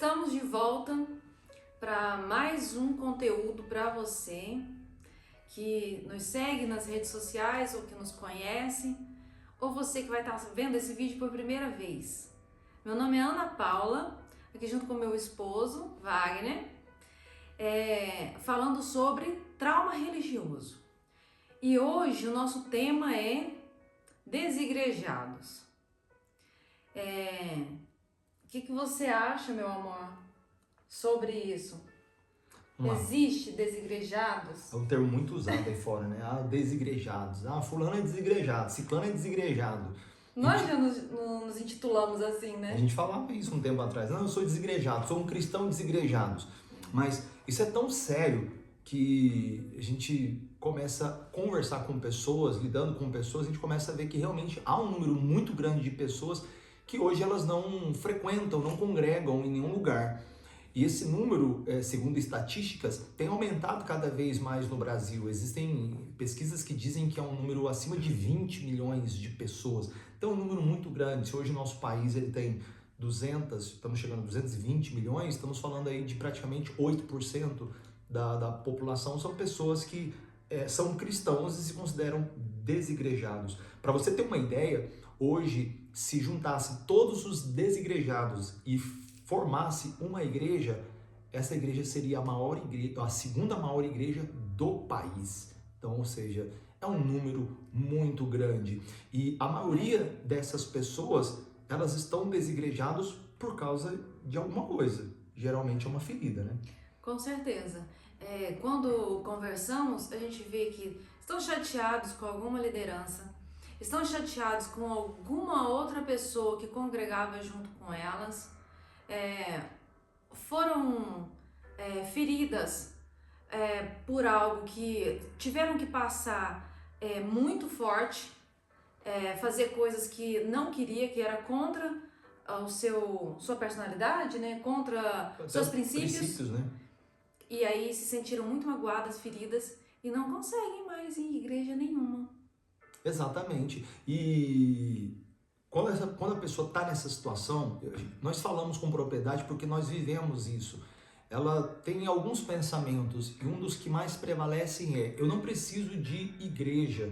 Estamos de volta para mais um conteúdo para você que nos segue nas redes sociais ou que nos conhece, ou você que vai estar vendo esse vídeo por primeira vez. Meu nome é Ana Paula, aqui junto com meu esposo, Wagner, falando sobre trauma religioso. E hoje o nosso tema é desigrejados. O que você acha, meu amor, sobre isso? Existe desigrejados? É um termo muito usado aí fora, né? Ah, desigrejados. Ah, fulano é desigrejado, ciclano é desigrejado. Nós já nos intitulamos assim, né? A gente falava isso um tempo atrás. Não, eu sou desigrejado, sou um cristão desigrejado. Mas isso é tão sério que a gente começa a conversar com pessoas, lidando com pessoas, a gente começa a ver que realmente há um número muito grande de pessoas que hoje elas não frequentam, não congregam em nenhum lugar. E esse número, segundo estatísticas, tem aumentado cada vez mais no Brasil. Existem pesquisas que dizem que é um número acima de 20 milhões de pessoas. Então é um número muito grande. Se hoje o nosso país ele tem 200, estamos chegando a 220 milhões, estamos falando aí de praticamente 8% da população são pessoas que são cristãos e se consideram desigrejados. Para você ter uma ideia, hoje, se juntasse todos os desigrejados e formasse uma igreja, essa igreja seria a maior igreja, a segunda maior igreja do país. Então, ou seja, é um número muito grande. E a maioria dessas pessoas, elas estão desigrejadas por causa de alguma coisa. Geralmente é uma ferida, né? Com certeza. Quando conversamos, a gente vê que estão chateados com alguma liderança, estão chateados com alguma outra pessoa que congregava junto com elas, foram feridas por algo que tiveram que passar muito forte, fazer coisas que não queria, que era contra sua personalidade, né? Contra seus princípios, né? E aí se sentiram muito magoadas, feridas e não conseguem mais ir em igreja nenhuma. Exatamente. E quando a pessoa está nessa situação, nós falamos com propriedade porque nós vivemos isso. Ela tem alguns pensamentos e um dos que mais prevalecem é: eu não preciso de igreja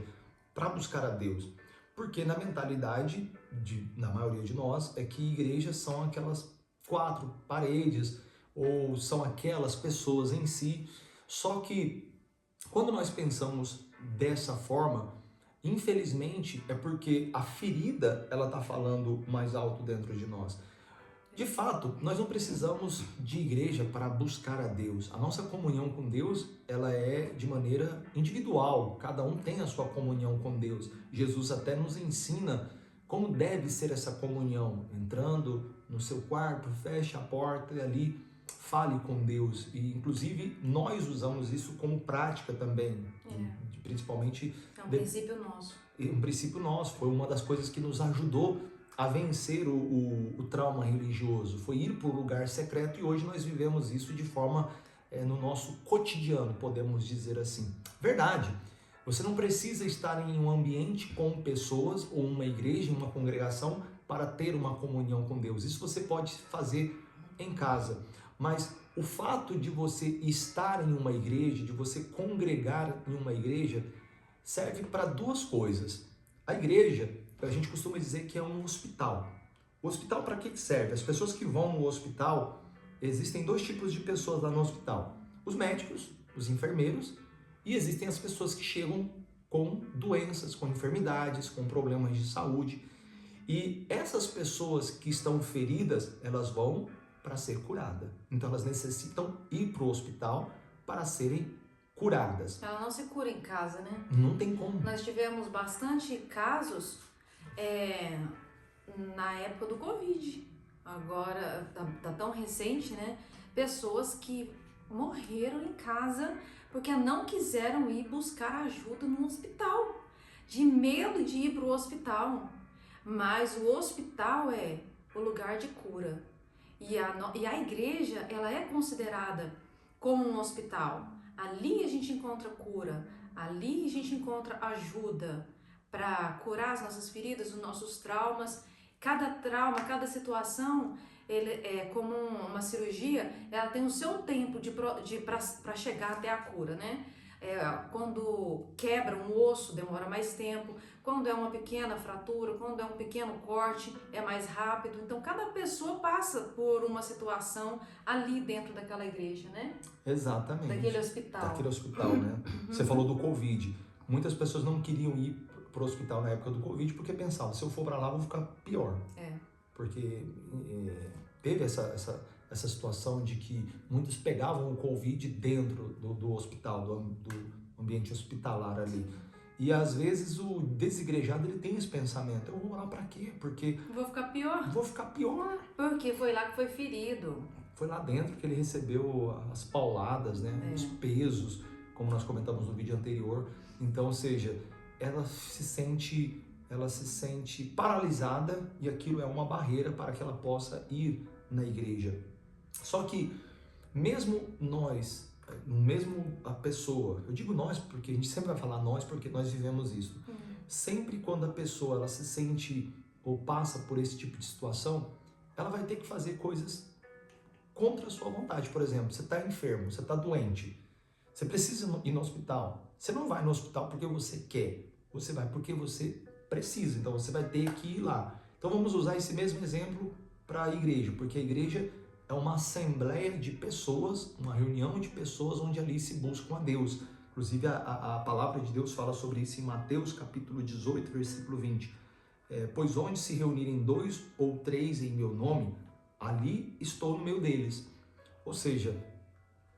para buscar a Deus. Porque na mentalidade na maioria de nós é que igrejas são aquelas quatro paredes ou são aquelas pessoas em si. Só que quando nós pensamos dessa forma, infelizmente é porque a ferida ela está falando mais alto dentro de nós. De fato, nós não precisamos de igreja para buscar a Deus. A nossa comunhão com Deus, ela é de maneira individual. Cada um tem a sua comunhão com Deus. Jesus até nos ensina como deve ser essa comunhão. Entrando no seu quarto, feche a porta e ali fale com Deus. E inclusive nós usamos isso como prática também. Principalmente... É um princípio nosso. Um princípio nosso. Foi uma das coisas que nos ajudou a vencer o trauma religioso, foi ir para o lugar secreto, e hoje nós vivemos isso de forma no nosso cotidiano, podemos dizer assim. Verdade, você não precisa estar em um ambiente com pessoas ou uma igreja, uma congregação para ter uma comunhão com Deus. Isso você pode fazer em casa, mas o fato de você estar em uma igreja, de você congregar em uma igreja, serve para duas coisas. A igreja, a gente costuma dizer que é um hospital. O hospital para que serve? As pessoas que vão no hospital, existem dois tipos de pessoas lá no hospital. Os médicos, os enfermeiros, e existem as pessoas que chegam com doenças, com enfermidades, com problemas de saúde. E essas pessoas que estão feridas, elas vão para ser curadas. Então elas necessitam ir para o hospital para serem curadas. Ela não se cura em casa, né? Não tem como. Nós tivemos bastante casos na época do Covid. Agora, tá tão recente, né? Pessoas que morreram em casa porque não quiseram ir buscar ajuda no hospital. De medo de ir para o hospital. Mas o hospital é o lugar de cura. E a igreja, ela é considerada como um hospital. Ali a gente encontra cura, ali a gente encontra ajuda para curar as nossas feridas, os nossos traumas. Cada trauma, cada situação ele é como uma cirurgia, ela tem o seu tempo para chegar até a cura, né? Quando quebra um osso demora mais tempo, quando é uma pequena fratura, quando é um pequeno corte é mais rápido. Então cada pessoa passa por uma situação ali dentro daquela igreja, né? Exatamente. Daquele hospital. Daquele hospital, né? Você falou do Covid. Muitas pessoas não queriam ir pro hospital na época do Covid porque pensavam, se eu for para lá, eu vou ficar pior. Porque teve essa situação de que muitos pegavam o Covid dentro do hospital, do ambiente hospitalar ali. E às vezes o desigrejado ele tem esse pensamento, eu vou lá para quê? Porque vou ficar pior. Vou ficar pior. Porque foi lá que foi ferido. Foi lá dentro que ele recebeu as pauladas, né? Os pesos, como nós comentamos no vídeo anterior. Então, ou seja, ela se sente paralisada e aquilo é uma barreira para que ela possa ir na igreja. Só que mesmo nós, mesmo a pessoa, eu digo nós porque a gente sempre vai falar nós porque nós vivemos isso. Sempre quando a pessoa ela se sente ou passa por esse tipo de situação, ela vai ter que fazer coisas contra a sua vontade. Por exemplo, você está enfermo, você está doente, você precisa ir no hospital. Você não vai no hospital porque você quer, você vai porque você precisa, então você vai ter que ir lá. Então vamos usar esse mesmo exemplo para a igreja, porque a igreja é uma assembleia de pessoas, uma reunião de pessoas onde ali se buscam a Deus. Inclusive a palavra de Deus fala sobre isso em Mateus capítulo 18, versículo 20. Pois onde se reunirem 2 ou 3 em meu nome, ali estou no meio deles. Ou seja,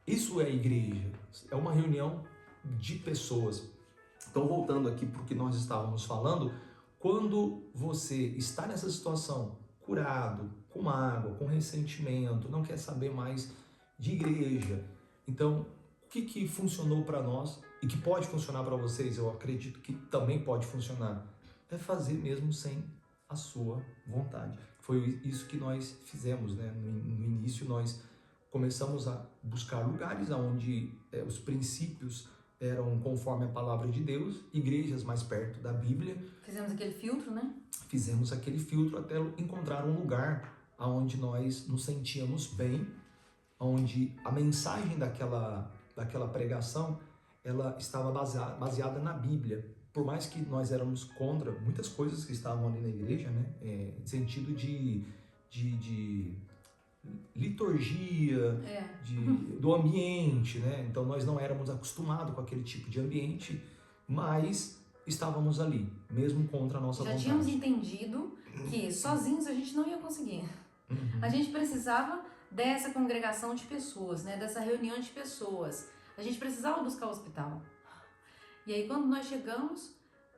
isso é a igreja, é uma reunião de pessoas. Então, voltando aqui para o que nós estávamos falando, quando você está nessa situação, curado, com mágoa, com ressentimento, não quer saber mais de igreja, então, o que funcionou para nós e que pode funcionar para vocês, eu acredito que também pode funcionar, é fazer mesmo sem a sua vontade. Foi isso que nós fizemos, né? No início nós começamos a buscar lugares onde os princípios eram conforme a palavra de Deus, igrejas mais perto da Bíblia. Fizemos aquele filtro, né? Fizemos aquele filtro até encontrar um lugar onde nós nos sentíamos bem, onde a mensagem daquela pregação ela estava baseada na Bíblia. Por mais que nós éramos contra muitas coisas que estavam ali na igreja, né? No sentido de liturgia, do ambiente, né? Então nós não éramos acostumados com aquele tipo de ambiente, mas estávamos ali, mesmo contra a nossa vontade. Já tínhamos entendido que sozinhos a gente não ia conseguir. A gente precisava dessa congregação de pessoas, né? Dessa reunião de pessoas. A gente precisava buscar o hospital. E aí quando nós chegamos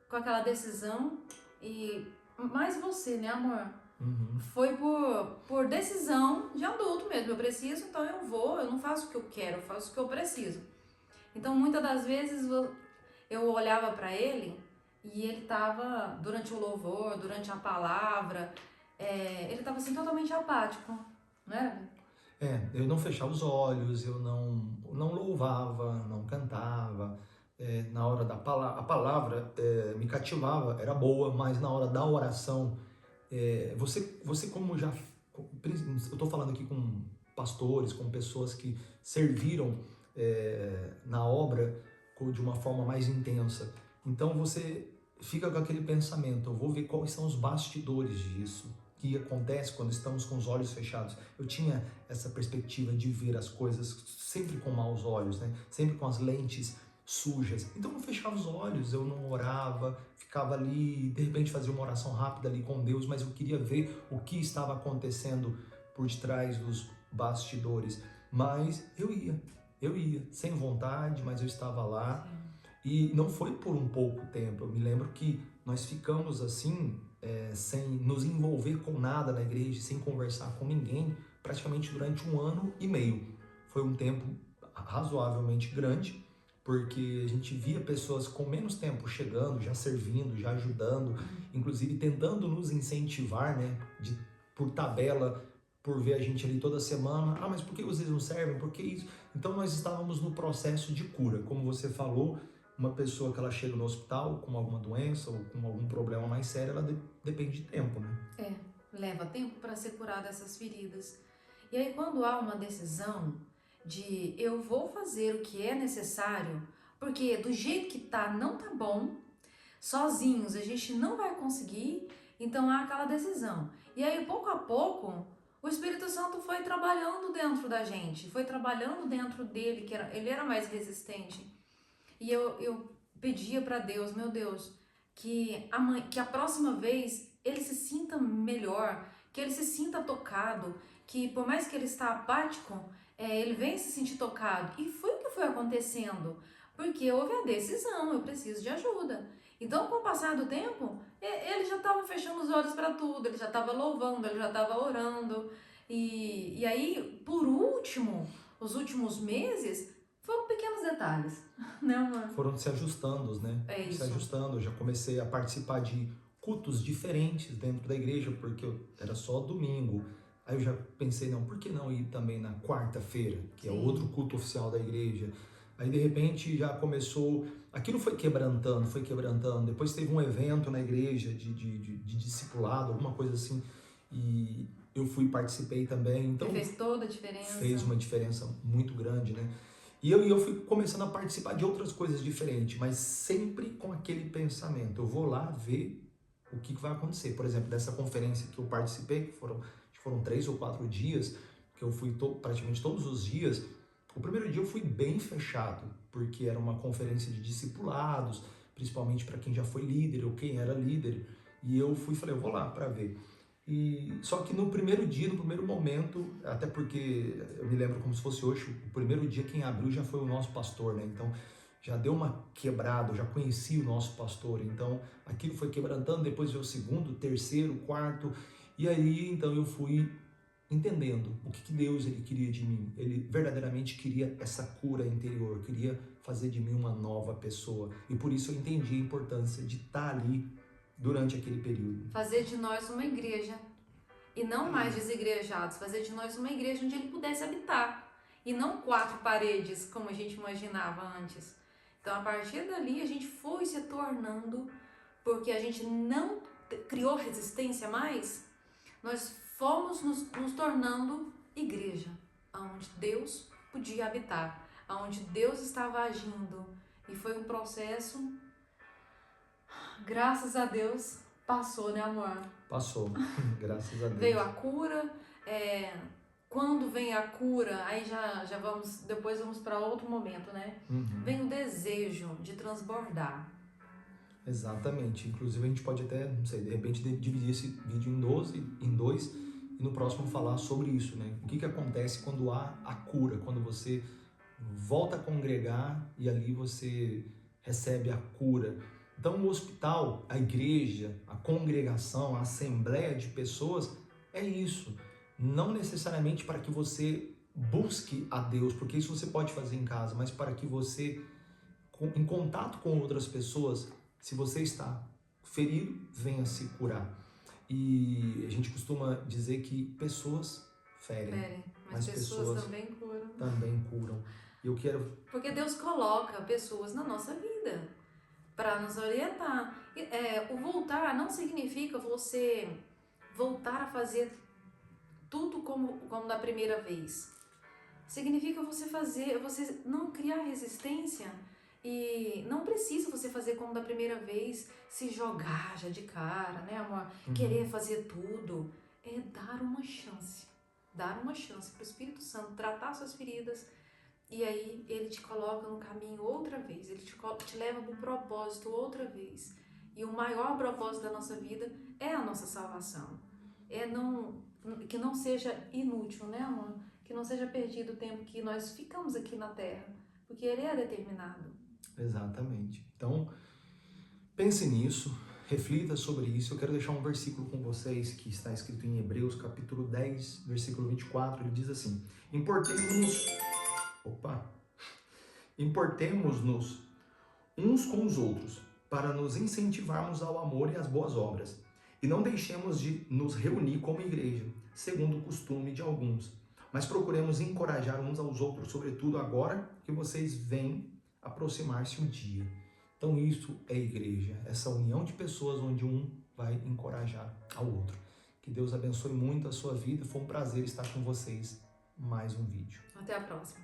com aquela decisão, e mais você, né, amor? Foi por decisão de adulto mesmo. Eu preciso, então eu vou. Eu não faço o que eu quero, eu faço o que eu preciso. Então muitas das vezes eu olhava para ele e ele estava, durante o louvor, durante a palavra, ele estava assim totalmente apático, não era? Eu não fechava os olhos, eu não louvava, não cantava. Na hora da a palavra me cativava, era boa, mas na hora da oração, você como já, eu estou falando aqui com pastores, com pessoas que serviram na obra de uma forma mais intensa, então você fica com aquele pensamento, eu vou ver quais são os bastidores disso, que acontece quando estamos com os olhos fechados. Eu tinha essa perspectiva de ver as coisas sempre com maus olhos, né? Sempre com as lentes sujas. Então eu não fechava os olhos, eu não orava, ficava ali, de repente fazia uma oração rápida ali com Deus, mas eu queria ver o que estava acontecendo por detrás dos bastidores. Mas eu ia, sem vontade, mas eu estava lá. E não foi por um pouco tempo, eu me lembro que nós ficamos assim, sem nos envolver com nada na igreja, sem conversar com ninguém, praticamente durante 1 ano e meio. Foi um tempo razoavelmente grande, porque a gente via pessoas com menos tempo chegando, já servindo, já ajudando, inclusive tentando nos incentivar, né, por tabela, por ver a gente ali toda semana. Ah, mas por que vocês não servem? Por que isso? Então nós estávamos no processo de cura, como você falou. Uma pessoa que ela chega no hospital com alguma doença ou com algum problema mais sério, ela depende de tempo, né? leva tempo para ser curada essas feridas. E aí quando há uma decisão de eu vou fazer o que é necessário, porque do jeito que tá não tá bom, sozinhos a gente não vai conseguir, então há aquela decisão. E aí pouco a pouco o Espírito Santo foi trabalhando dentro da gente, foi trabalhando dentro dele, ele era mais resistente. E eu pedia para Deus, meu Deus, que a próxima vez ele se sinta melhor, que ele se sinta tocado, que por mais que ele está apático, ele venha se sentir tocado. E foi o que foi acontecendo, porque houve a decisão, eu preciso de ajuda. Então, com o passar do tempo, ele já estava fechando os olhos para tudo, ele já estava louvando, ele já estava orando. E aí, por último, os últimos meses, foram pequenos detalhes, né, amor? Foram se ajustando, né? É Se isso. ajustando. Eu já comecei a participar de cultos diferentes dentro da igreja, porque era só domingo. Aí eu já pensei, não, por que não ir também na quarta-feira, que é Sim. outro culto oficial da igreja? Aí de repente já começou, aquilo foi quebrantando, foi quebrantando. Depois teve um evento na igreja de discipulado, alguma coisa assim, e eu participei também. Então Que fez toda a diferença. fez uma diferença muito grande, né? E eu fui começando a participar de outras coisas diferentes, mas sempre com aquele pensamento, eu vou lá ver o que vai acontecer. Por exemplo, dessa conferência que eu participei, que foram 3 ou 4 dias, que eu fui praticamente todos os dias. O primeiro dia eu fui bem fechado, porque era uma conferência de discipulados, principalmente para quem já foi líder ou quem era líder. E eu falei, eu vou lá para ver. E só que no primeiro dia, no primeiro momento, até porque eu me lembro como se fosse hoje, o primeiro dia quem abriu já foi o nosso pastor, né? Então já deu uma quebrada, eu já conheci o nosso pastor, então aquilo foi quebrantando, depois veio o segundo, terceiro, quarto, e aí então eu fui entendendo o que Deus ele queria de mim. Ele verdadeiramente queria essa cura interior, queria fazer de mim uma nova pessoa, e por isso eu entendi a importância de estar ali durante aquele período. Fazer de nós uma igreja e não mais desigrejados, fazer de nós uma igreja onde ele pudesse habitar e não 4 paredes como a gente imaginava antes. Então a partir dali a gente foi se tornando, porque a gente não criou resistência mais, nós fomos nos tornando igreja, onde Deus podia habitar, onde Deus estava agindo. E foi um processo, graças a Deus, passou, né, amor? Passou, graças a Deus. Veio a cura, quando vem a cura, aí já vamos, depois vamos para outro momento, né? Uhum. Vem o desejo de transbordar. Exatamente, inclusive a gente pode até, não sei, de repente dividir esse vídeo em dois e no próximo falar sobre isso, né? O que acontece quando há a cura, quando você volta a congregar e ali você recebe a cura. Então o hospital, a igreja, a congregação, a assembleia de pessoas é isso. Não necessariamente para que você busque a Deus, porque isso você pode fazer em casa, mas para que você, em contato com outras pessoas, se você está ferido, venha se curar. E a gente costuma dizer que pessoas ferem, mas pessoas também curam. Também curam. Eu quero... Porque Deus coloca pessoas na nossa vida para nos orientar. O voltar não significa você voltar a fazer tudo como da primeira vez. Significa você não criar resistência e não precisa você fazer como da primeira vez, se jogar já de cara, né, amor? Querer fazer tudo. É dar uma chance para o Espírito Santo tratar suas feridas. E aí ele te coloca no caminho outra vez, ele te leva para o propósito outra vez. E o maior propósito da nossa vida é a nossa salvação. Que não seja inútil, né, amor? Que não seja perdido o tempo que nós ficamos aqui na Terra, porque ele é determinado. Exatamente. Então, pense nisso, reflita sobre isso. Eu quero deixar um versículo com vocês que está escrito em Hebreus, capítulo 10, versículo 24. Ele diz assim: Importemos-nos uns com os outros, para nos incentivarmos ao amor e às boas obras. E não deixemos de nos reunir como igreja, segundo o costume de alguns, mas procuremos encorajar uns aos outros, sobretudo agora que vocês veem aproximar-se um dia. Então isso é igreja, essa união de pessoas onde um vai encorajar ao outro. Que Deus abençoe muito a sua vida. Foi um prazer estar com vocês. Mais um vídeo. Até a próxima.